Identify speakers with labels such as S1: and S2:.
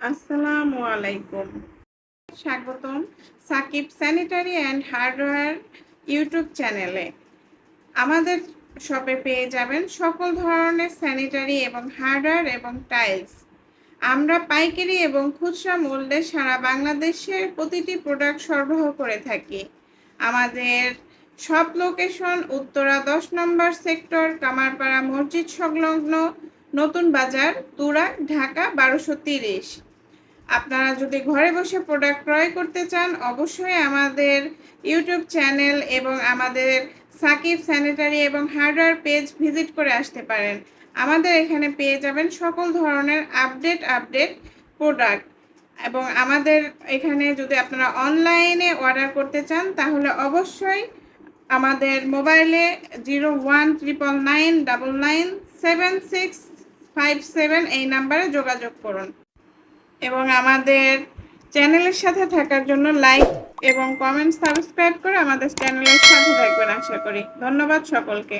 S1: আসসালামু আলাইকুম। স্বাগতম Sakib sanitary and hardware YouTube চ্যানেলে। আমাদের শপে পেয়ে যাবেন সকল ধরনের স্যানিটারি এবং হার্ডওয়্যার এবং টাইলস। আমরা পাইকারি এবং খুচরা মূল্যে সারা বাংলাদেশের প্রতিটি প্রোডাক্ট সরবরাহ করে থাকি। আমাদের শপ লোকেশন উত্তরা ১০ নম্বর সেক্টর, কামারপাড়া মসজিদ সংলগ্ন, নতুন বাজার, তুরাগ, ঢাকা ১২৩০। আপনারা যদি ঘরে বসে প্রোডাক্ট ক্রয় করতে চান, অবশ্যই আমাদের ইউটিউব চ্যানেল এবং আমাদের সাকিব স্যানিটারি এবং হার্ডওয়্যার পেজ ভিজিট করে আসতে পারেন। আমাদের এখানে পেয়ে যাবেন সকল ধরনের আপডেট প্রোডাক্ট, এবং আমাদের এখানে যদি আপনারা অনলাইনে অর্ডার করতে চান তাহলে অবশ্যই আমাদের মোবাইলে 0199997657 এই নাম্বারে যোগাযোগ করুন। এবং আমাদের চ্যানেলের সাথে থাকার জন্য লাইক এবং কমেন্ট সাবস্ক্রাইব করে আমাদের চ্যানেলের সাথে থাকবেন আশা করি। ধন্যবাদ সকলকে।